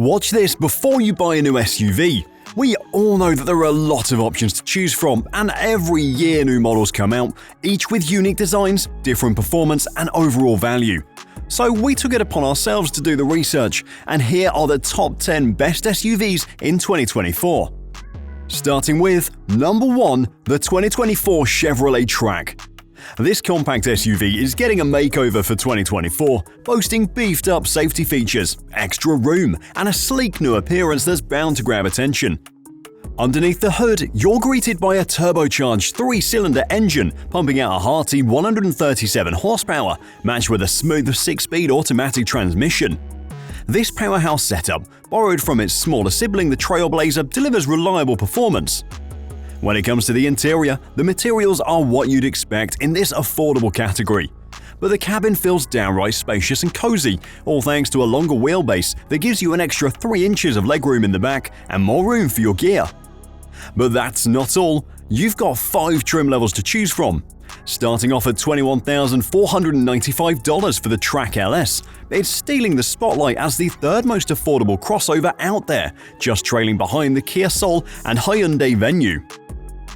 Watch this before you buy a new SUV. We all know that there are a lot of options to choose from, and every year new models come out, each with unique designs, different performance, and overall value. So we took it upon ourselves to do the research, and here are the top 10 best SUVs in 2024. Starting with number 1, the 2024 Chevrolet Track. This compact SUV is getting a makeover for 2024, boasting beefed-up safety features, extra room, and a sleek new appearance that's bound to grab attention. Underneath the hood, you're greeted by a turbocharged 3-cylinder engine pumping out a hearty 137 horsepower, matched with a smooth 6-speed automatic transmission. This powerhouse setup, borrowed from its smaller sibling the Trailblazer, delivers reliable performance. When it comes to the interior, the materials are what you'd expect in this affordable category. But the cabin feels downright spacious and cozy, all thanks to a longer wheelbase that gives you an extra 3 inches of legroom in the back and more room for your gear. But that's not all. You've got 5 trim levels to choose from. Starting off at $21,495 for the Track LS, it's stealing the spotlight as the third most affordable crossover out there, just trailing behind the Kia Soul and Hyundai Venue.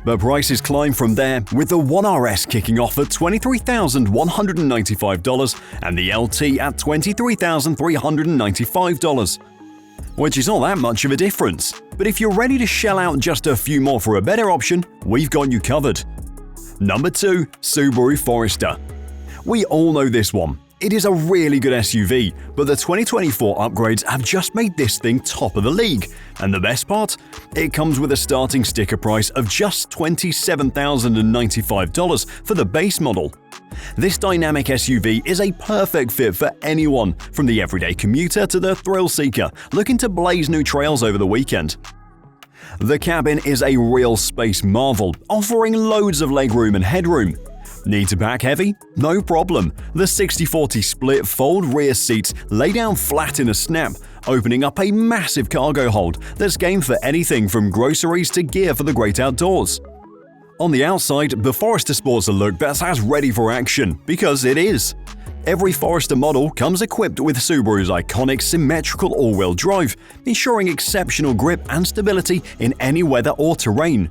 But prices climb from there, with the 1RS kicking off at $23,195 and the LT at $23,395. Which is not that much of a difference, but if you're ready to shell out just a few more for a better option, we've got you covered. Number 2, Subaru Forester. We all know this one. It is a really good SUV, but the 2024 upgrades have just made this thing top of the league. And the best part? It comes with a starting sticker price of just $27,095 for the base model. This dynamic SUV is a perfect fit for anyone, from the everyday commuter to the thrill seeker looking to blaze new trails over the weekend. The cabin is a real space marvel, offering loads of legroom and headroom. Need to pack heavy? No problem. The 60/40 split fold rear seats lay down flat in a snap, opening up a massive cargo hold that's game for anything from groceries to gear for the great outdoors. On the outside, the Forester sports a look that's as ready for action, because it is. Every Forester model comes equipped with Subaru's iconic symmetrical all-wheel drive, ensuring exceptional grip and stability in any weather or terrain.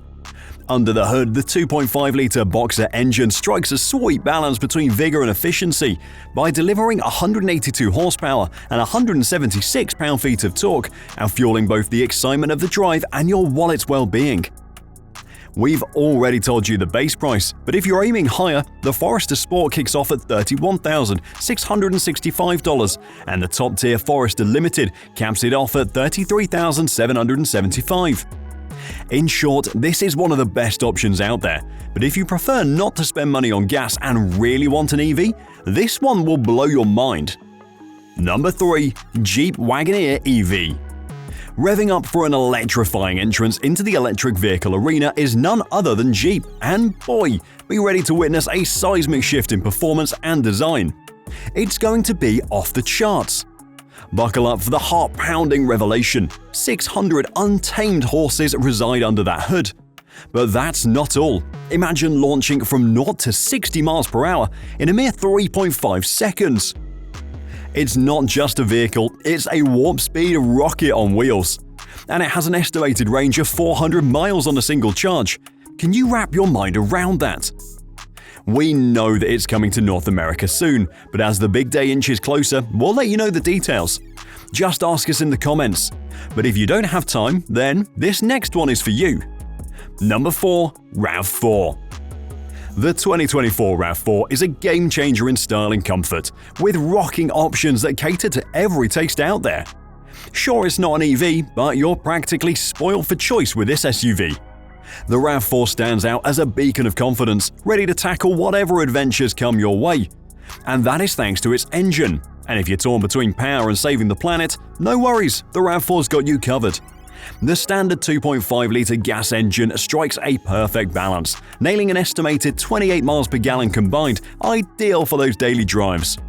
Under the hood, the 2.5-litre Boxer engine strikes a sweet balance between vigor and efficiency by delivering 182 horsepower and 176 pound-feet of torque, and fueling both the excitement of the drive and your wallet's well-being. We've already told you the base price, but if you're aiming higher, the Forester Sport kicks off at $31,665, and the top-tier Forester Limited caps it off at $33,775. In short, this is one of the best options out there, but if you prefer not to spend money on gas and really want an EV, this one will blow your mind. Number 3, Jeep Wagon EV. Revving up for an electrifying entrance into the electric vehicle arena is none other than Jeep, and boy, be ready to witness a seismic shift in performance and design. It's going to be off the charts. Buckle up for the heart-pounding revelation. 600 untamed horses reside under that hood. But that's not all. Imagine launching from 0 to 60 miles per hour in a mere 3.5 seconds. It's not just a vehicle, it's a warp-speed rocket on wheels. And it has an estimated range of 400 miles on a single charge. Can you wrap your mind around that? We know that it's coming to North America soon, but as the big day inches closer, we'll let you know the details. Just ask us in the comments. But if you don't have time, then this next one is for you. Number 4, RAV4. The 2024 RAV4 is a game-changer in style and comfort, with rocking options that cater to every taste out there. Sure, it's not an EV, but you're practically spoiled for choice with this SUV. The RAV4 stands out as a beacon of confidence, ready to tackle whatever adventures come your way. And that is thanks to its engine. And if you're torn between power and saving the planet, no worries, the RAV4's got you covered. The standard 2.5-litre gas engine strikes a perfect balance, nailing an estimated 28 miles per gallon combined, ideal for those daily drives.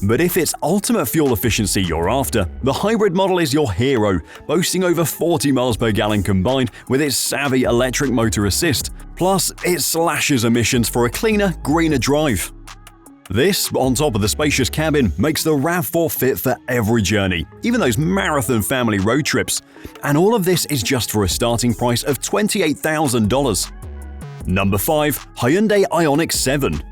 But if it's ultimate fuel efficiency you're after, the hybrid model is your hero, boasting over 40 miles per gallon combined with its savvy electric motor assist. Plus, it slashes emissions for a cleaner, greener drive. This, on top of the spacious cabin, makes the RAV4 fit for every journey, even those marathon family road trips. And all of this is just for a starting price of $28,000. Number 5. Hyundai Ionic 7.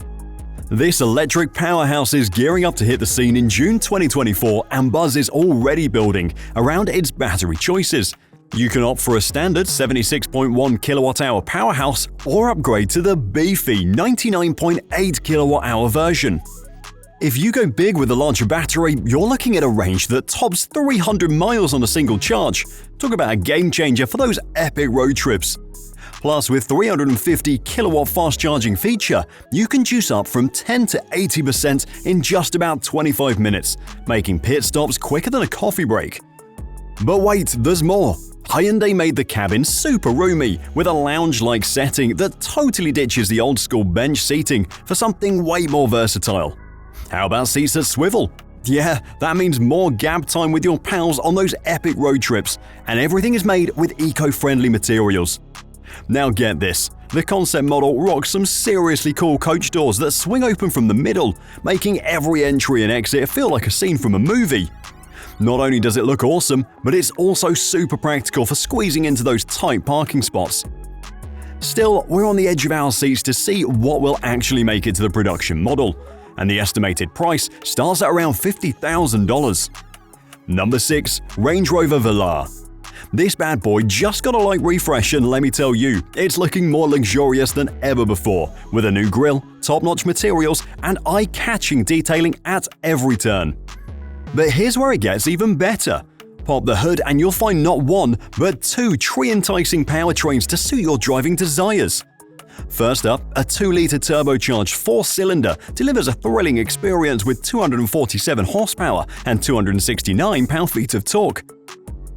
This electric powerhouse is gearing up to hit the scene in June 2024, and buzz is already building around its battery choices. You can opt for a standard 76.1 kWh powerhouse or upgrade to the beefy 99.8 kWh version. If you go big with a larger battery, you're looking at a range that tops 300 miles on a single charge. Talk about a game changer for those epic road trips. Plus, with 350 kilowatt fast charging feature, you can juice up from 10 to 80% in just about 25 minutes, making pit stops quicker than a coffee break. But wait, there's more. Hyundai made the cabin super roomy, with a lounge-like setting that totally ditches the old-school bench seating for something way more versatile. How about seats that swivel? Yeah, that means more gab time with your pals on those epic road trips, and everything is made with eco-friendly materials. Now get this, the concept model rocks some seriously cool coach doors that swing open from the middle, making every entry and exit feel like a scene from a movie. Not only does it look awesome, but it's also super practical for squeezing into those tight parking spots. Still, we're on the edge of our seats to see what will actually make it to the production model, and the estimated price starts at around $50,000. Number 6. Range Rover Velar. This bad boy just got a light refresh, and let me tell you, it's looking more luxurious than ever before, with a new grille, top-notch materials, and eye-catching detailing at every turn. But here's where it gets even better. Pop the hood and you'll find not one, but two tree-enticing powertrains to suit your driving desires. First up, a 2-liter turbocharged 4-cylinder delivers a thrilling experience with 247 horsepower and 269 pound-feet of torque.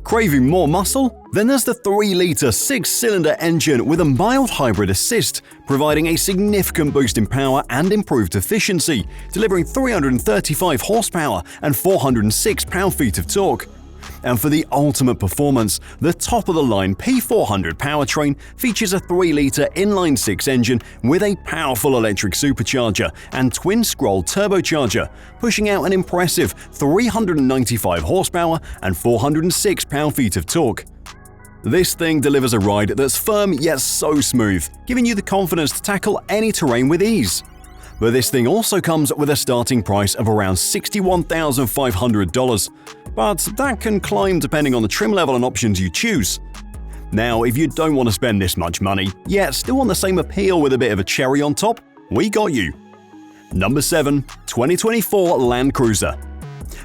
Craving more muscle? Then there's the 3-liter 6-cylinder engine with a mild hybrid assist, providing a significant boost in power and improved efficiency, delivering 335 horsepower and 406 pound-feet of torque. And for the ultimate performance, the top-of-the-line P400 powertrain features a 3-liter inline-6 engine with a powerful electric supercharger and twin-scroll turbocharger, pushing out an impressive 395 horsepower and 406 pound-feet of torque. This thing delivers a ride that's firm yet so smooth, giving you the confidence to tackle any terrain with ease. But this thing also comes with a starting price of around $61,500, but that can climb depending on the trim level and options you choose. Now, if you don't want to spend this much money, yet still want the same appeal with a bit of a cherry on top, we got you. Number 7. 2024 Land Cruiser.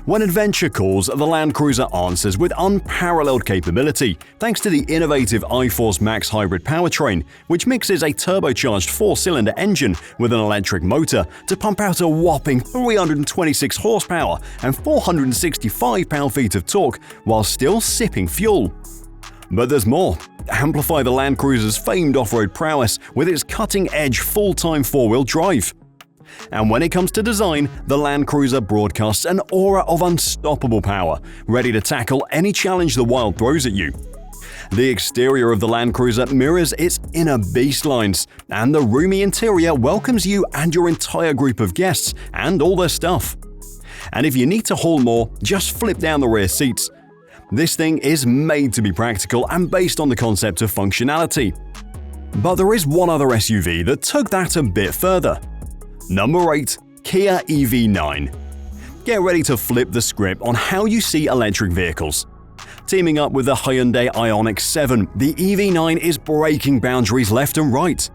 When adventure calls, the Land Cruiser answers with unparalleled capability thanks to the innovative iForce Max hybrid powertrain, which mixes a turbocharged 4-cylinder engine with an electric motor to pump out a whopping 326 horsepower and 465 pound-feet of torque while still sipping fuel. But there's more. Amplify the Land Cruiser's famed off-road prowess with its cutting-edge full-time 4-wheel drive. And when it comes to design, the Land Cruiser broadcasts an aura of unstoppable power, ready to tackle any challenge the wild throws at you. The exterior of the Land Cruiser mirrors its inner beast lines, and the roomy interior welcomes you and your entire group of guests and all their stuff. And if you need to haul more, just flip down the rear seats. This thing is made to be practical and based on the concept of functionality. But there is one other SUV that took that a bit further. Number 8. Kia EV9. Get ready to flip the script on how you see electric vehicles. Teaming up with the Hyundai Ionic 7, the EV9 is breaking boundaries left and right.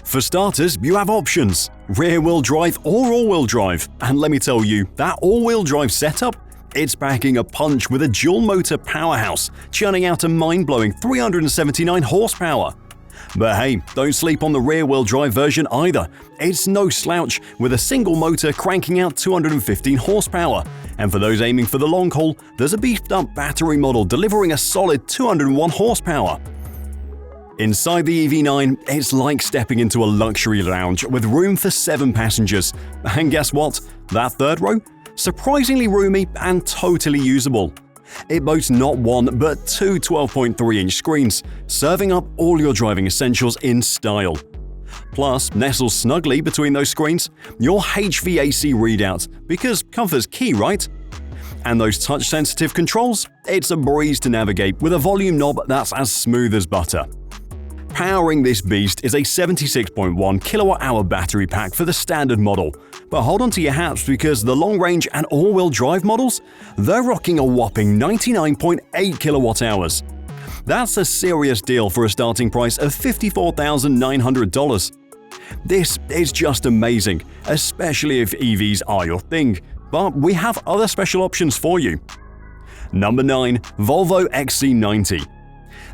For starters, you have options: rear-wheel drive or all-wheel drive, and let me tell you, that all-wheel drive setup, it's packing a punch with a dual-motor powerhouse, churning out a mind-blowing 379 horsepower. But hey, don't sleep on the rear-wheel drive version either. It's no slouch, with a single motor cranking out 215 horsepower. And for those aiming for the long haul, there's a beefed-up battery model delivering a solid 201 horsepower. Inside the EV9, it's like stepping into a luxury lounge with room for 7 passengers. And guess what? That third row? Surprisingly roomy and totally usable. It boasts not one, but two 12.3-inch screens, serving up all your driving essentials in style. Plus, nestles snugly between those screens, your HVAC readout, because comfort's key, right? And those touch-sensitive controls? It's a breeze to navigate with a volume knob that's as smooth as butter. Powering this beast is a 76.1 kilowatt-hour battery pack for the standard model. But hold on to your hats because the long-range and all-wheel drive models, they're rocking a whopping 99.8 kilowatt-hours. That's a serious deal for a starting price of $54,900. This is just amazing, especially if EVs are your thing, but we have other special options for you. Number 9. Volvo XC90.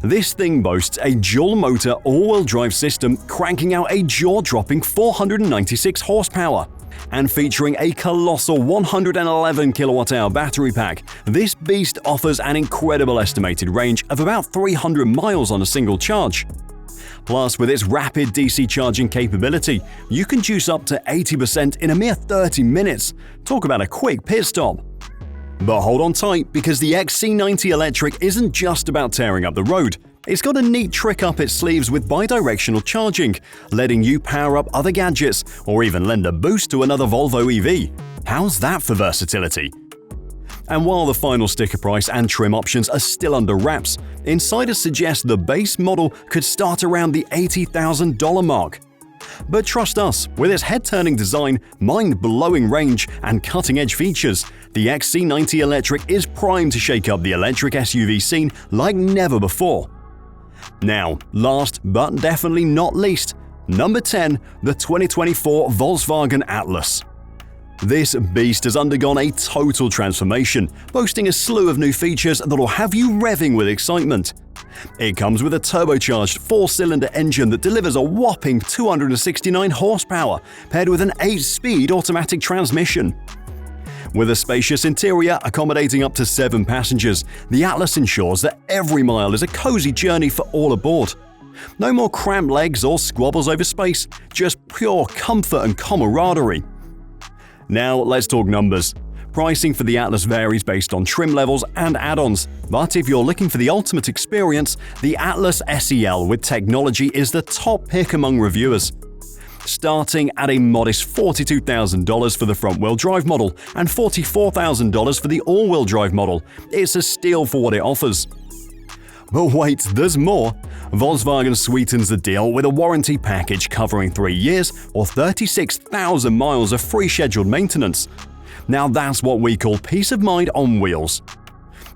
This thing boasts a dual-motor all-wheel drive system cranking out a jaw-dropping 496 horsepower. And featuring a colossal 111 kilowatt-hour battery pack, this beast offers an incredible estimated range of about 300 miles on a single charge. Plus, with its rapid DC charging capability, you can juice up to 80% in a mere 30 minutes. Talk about a quick pit stop. But hold on tight, because the XC90 Electric isn't just about tearing up the road. It's got a neat trick up its sleeves with bidirectional charging, letting you power up other gadgets or even lend a boost to another Volvo EV. How's that for versatility? And while the final sticker price and trim options are still under wraps, insiders suggest the base model could start around the $80,000 mark. But trust us, with its head-turning design, mind-blowing range, and cutting-edge features, the XC90 Electric is primed to shake up the electric SUV scene like never before. Now, last but definitely not least, number 10, the 2024 Volkswagen Atlas. This beast has undergone a total transformation, boasting a slew of new features that'll have you revving with excitement. It comes with a turbocharged 4-cylinder engine that delivers a whopping 269 horsepower, paired with an 8-speed automatic transmission. With a spacious interior accommodating up to 7 passengers, the Atlas ensures that every mile is a cozy journey for all aboard. No more cramped legs or squabbles over space, just pure comfort and camaraderie. Now let's talk numbers. Pricing for the Atlas varies based on trim levels and add-ons, but if you're looking for the ultimate experience, the Atlas SEL with technology is the top pick among reviewers. Starting at a modest $42,000 for the front-wheel drive model and $44,000 for the all-wheel drive model, it's a steal for what it offers. But wait, there's more! Volkswagen sweetens the deal with a warranty package covering 3 years or 36,000 miles of free scheduled maintenance. Now that's what we call peace of mind on wheels.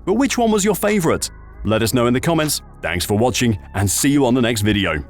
But which one was your favorite? Let us know in the comments. Thanks for watching and see you on the next video.